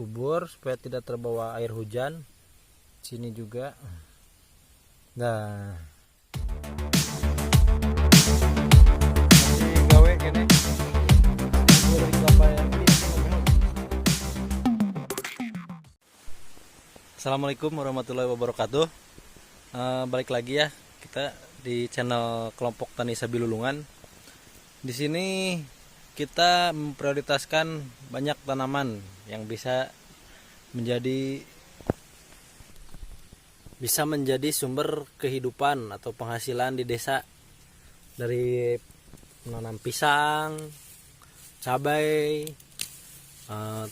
dikubur supaya tidak terbawa air hujan. Sini juga. Nah, gawe kene. Assalamualaikum warahmatullahi wabarakatuh. Balik lagi ya kita di channel kelompok Tani Sabilulungan. Di sini kita memprioritaskan banyak tanaman yang bisa menjadi sumber kehidupan atau penghasilan di desa, dari menanam pisang, cabai,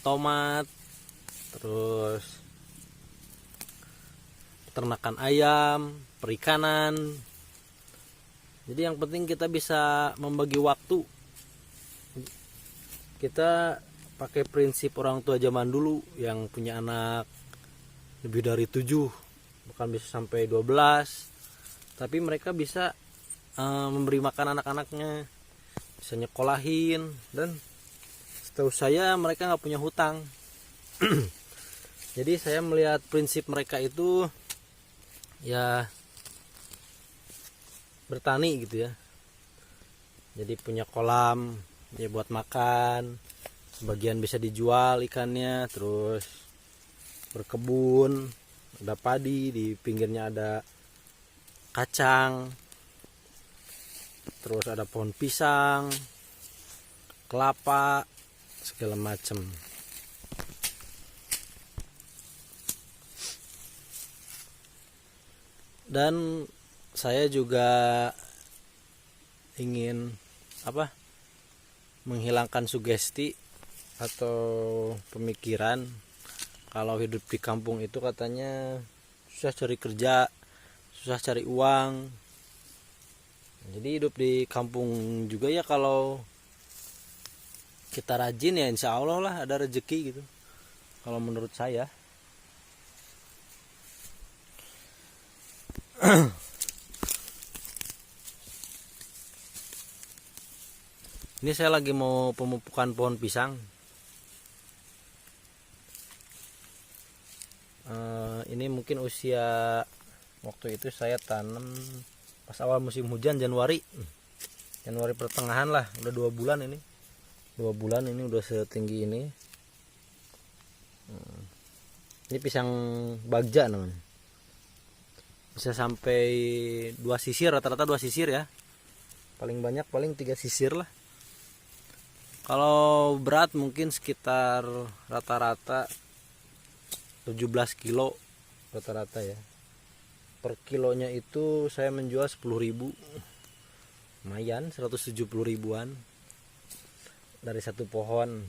tomat, terus peternakan ayam, perikanan. Jadi yang penting kita bisa membagi waktu. Kita pakai prinsip orang tua zaman dulu yang punya anak lebih dari 7, bahkan bisa sampai 12. Tapi mereka bisa memberi makan anak-anaknya, bisa nyekolahin, dan setahu saya mereka nggak punya hutang. Jadi saya melihat prinsip mereka itu ya bertani gitu ya. Jadi punya kolam ya buat makan, sebagian bisa dijual ikannya, terus berkebun, ada padi, di pinggirnya ada kacang, terus ada pohon pisang, kelapa, segala macam. Dan saya juga ingin menghilangkan sugesti atau pemikiran kalau hidup di kampung itu katanya susah cari kerja, susah cari uang. Jadi hidup di kampung juga ya kalau kita rajin ya insya Allah lah ada rezeki gitu, kalau menurut saya. Ini saya lagi mau pemupukan pohon pisang. Ini mungkin usia waktu itu saya tanam pas awal musim hujan, Januari pertengahan lah, udah 2 bulan ini. 2 bulan ini udah setinggi ini. Ini pisang bagja namanya. Bisa sampai 2 sisir, rata-rata 2 sisir ya. Paling banyak paling 3 sisir lah. Kalau berat mungkin sekitar rata-rata 17 kilo rata-rata ya. Per kilonya itu saya menjual 10.000. Lumayan, 170 ribuan dari satu pohon.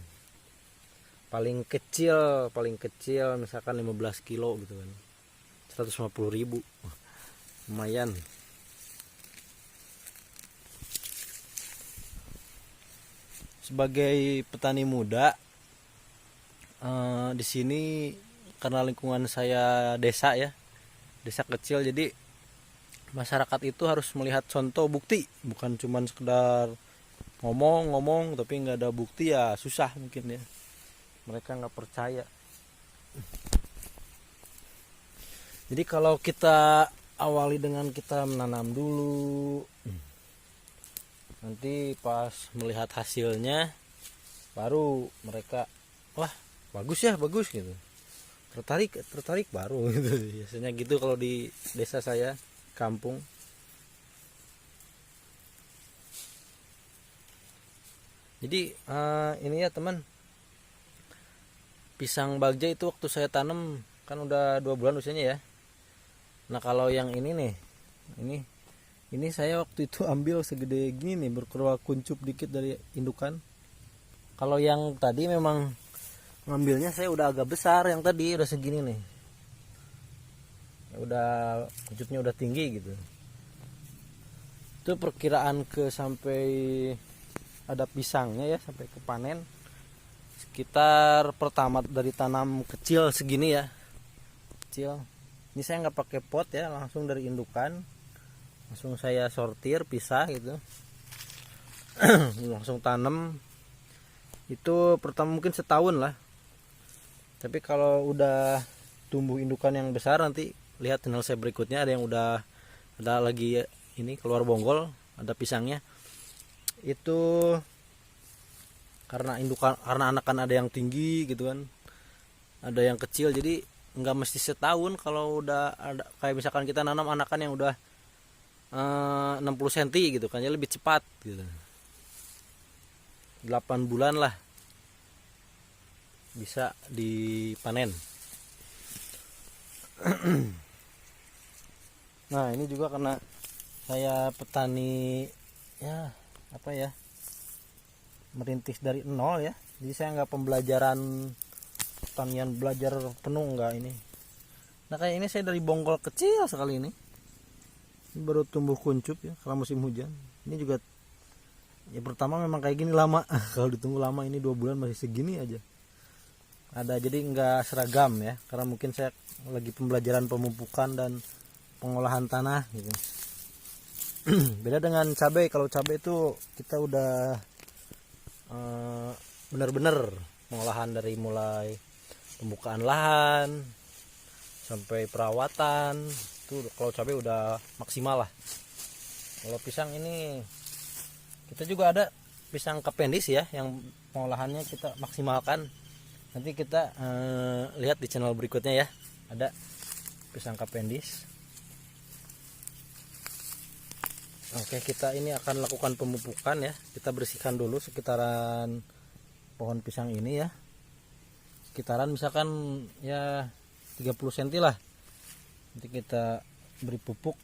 Paling kecil misalkan 15 kilo gitu kan, 150.000. Lumayan. Sebagai petani muda di sini, karena lingkungan saya desa ya, desa kecil, jadi masyarakat itu harus melihat contoh bukti, bukan cuma sekedar ngomong tapi nggak ada bukti ya susah mungkin ya, mereka nggak percaya. Jadi kalau kita awali dengan kita menanam dulu, nanti pas melihat hasilnya baru mereka wah bagus gitu, tertarik baru gitu. Biasanya gitu kalau di desa saya, kampung. Jadi ini ya teman, pisang bagja itu waktu saya tanam kan udah 2 bulan usianya ya. Nah kalau yang ini nih, ini saya waktu itu ambil segede gini nih, berkeluar kuncup dikit dari indukan. Kalau yang tadi memang ngambilnya saya udah agak besar, yang tadi udah segini nih, udah kuncupnya udah tinggi gitu. Itu perkiraan sampai ada pisangnya ya, sampai ke panen sekitar pertama dari tanam kecil segini ya, kecil. Ini saya nggak pakai pot ya, langsung dari indukan, langsung saya sortir, pisah gitu. Langsung tanam. Itu pertama mungkin setahun lah. Tapi kalau udah tumbuh indukan yang besar, nanti lihat channel saya berikutnya, ada yang udah ada lagi ini keluar bonggol, ada pisangnya. Itu karena indukan, karena anakan ada yang tinggi gitu kan, ada yang kecil, jadi nggak mesti setahun. Kalau udah ada kayak misalkan kita nanam anakan yang udah 60 cm gitu kan, ya lebih cepat gitu, 8 bulan lah bisa dipanen. Nah ini juga karena saya petani ya apa ya, merintis dari nol ya, jadi saya nggak pembelajaran pertanian belajar penuh nggak ini. Nah kayak ini saya dari bonggol kecil sekali ini baru tumbuh kuncup ya kalau musim hujan. Ini juga ya pertama memang kayak gini lama kalau ditunggu lama, ini 2 bulan masih segini aja ada, jadi nggak seragam ya, karena mungkin saya lagi pembelajaran pemupukan dan pengolahan tanah gitu. Beda dengan cabai. Kalau cabai itu kita udah benar-benar pengolahan dari mulai pembukaan lahan sampai perawatan itu. Kalau cabai udah maksimal lah. Kalau pisang ini kita juga ada pisang kapendis ya, yang pengolahannya kita maksimalkan. Nanti kita lihat di channel berikutnya ya, ada pisang kapendis. Oke, kita ini akan lakukan pemupukan ya. Kita bersihkan dulu sekitaran pohon pisang ini ya, sekitaran misalkan ya 30 cm lah. Nanti kita beri pupuk.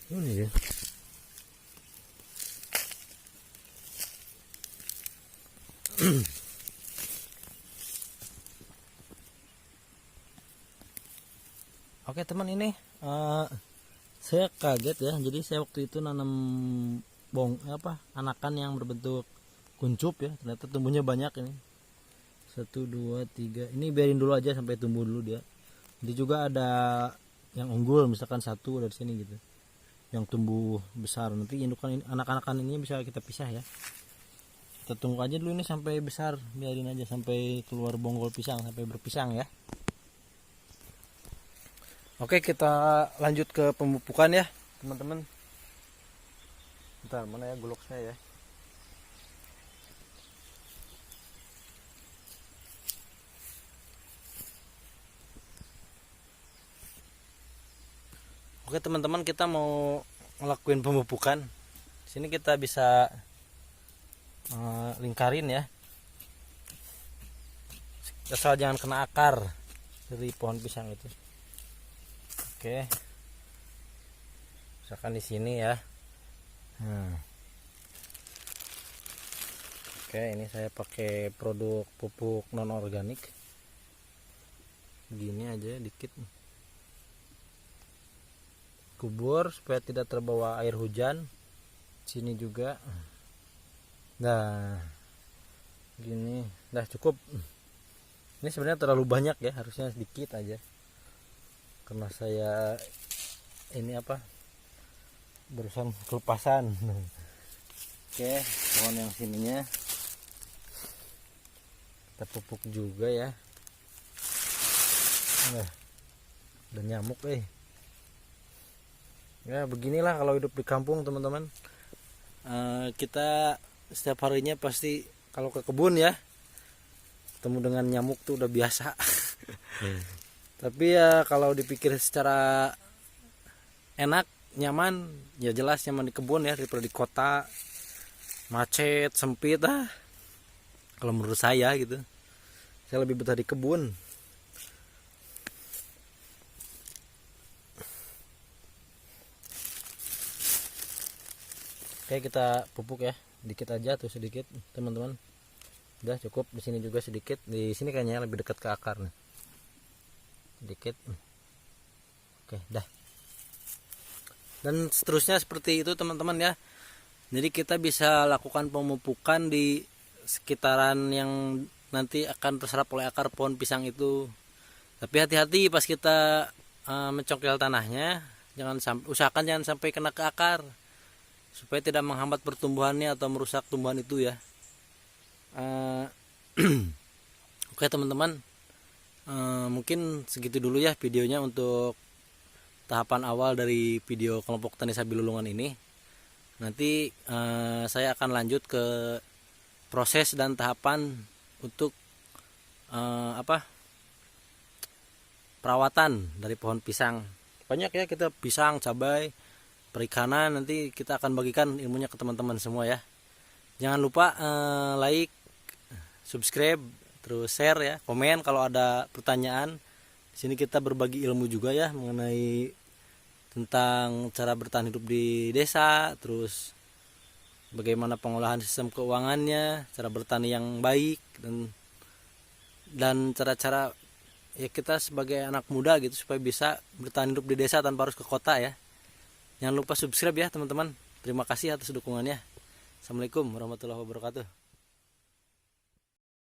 Ini ya. Oke teman, ini saya kaget ya. Jadi saya waktu itu nanam anakan yang berbentuk kuncup ya, ternyata tumbuhnya banyak ini. 1, 2, 3. Ini biarin dulu aja sampai tumbuh dulu dia. Jadi juga ada yang unggul, misalkan 1 dari sini gitu, yang tumbuh besar. Nanti indukan ini, anak-anakan ini bisa kita pisah ya. Kita tunggu aja dulu ini sampai besar, biarin aja sampai keluar bonggol pisang, sampai berpisang ya. Oke, kita lanjut ke pemupukan ya teman-teman. Bentar, mana ya golok saya ya. Oke teman-teman, kita mau ngelakuin pemupukan. Sini kita bisa lingkarin ya, asal jangan kena akar dari pohon pisang itu. Oke, misalkan di sini ya. Oke, ini saya pakai produk pupuk non organik. Begini aja dikit, kubur supaya tidak terbawa air hujan. Sini juga. Nah, gini, dah cukup. Ini sebenarnya terlalu banyak ya, harusnya sedikit aja. Karena saya ini barusan kelepasan. Oke, pohon yang sininya kita pupuk juga ya. Nah, ada nyamuk ya beginilah kalau hidup di kampung teman-teman. Kita setiap harinya pasti kalau ke kebun ya ketemu dengan nyamuk tuh udah biasa. Tapi ya kalau dipikir secara enak, nyaman, ya jelas nyaman di kebun ya daripada di kota, macet, sempit kalau menurut saya gitu. Saya lebih betah di kebun. Oke, kita pupuk ya, dikit aja tuh, sedikit teman-teman. Udah cukup. Di sini juga sedikit, di sini kayaknya lebih dekat ke akar nih, sedikit. Oke, dah. Dan seterusnya seperti itu teman-teman ya. Jadi kita bisa lakukan pemupukan di sekitaran yang nanti akan terserap oleh akar pohon pisang itu. Tapi hati-hati pas kita mencongkel tanahnya, usahakan jangan sampai kena ke akar supaya tidak menghambat pertumbuhannya atau merusak tumbuhan itu ya. Oke teman-teman, mungkin segitu dulu ya videonya untuk tahapan awal dari video kelompok tani Sabilulungan ini. Nanti saya akan lanjut ke proses dan tahapan untuk perawatan dari pohon pisang. Banyak ya, kita pisang, cabai, perikanan, nanti kita akan bagikan ilmunya ke teman-teman semua ya. Jangan lupa like, subscribe, terus share ya, komen kalau ada pertanyaan. Di sini kita berbagi ilmu juga ya mengenai tentang cara bertahan hidup di desa, terus bagaimana pengolahan sistem keuangannya, cara bertani yang baik, dan cara-cara ya kita sebagai anak muda gitu supaya bisa bertahan hidup di desa tanpa harus ke kota ya. Jangan lupa subscribe ya teman-teman. Terima kasih atas dukungannya. Assalamualaikum warahmatullahi wabarakatuh.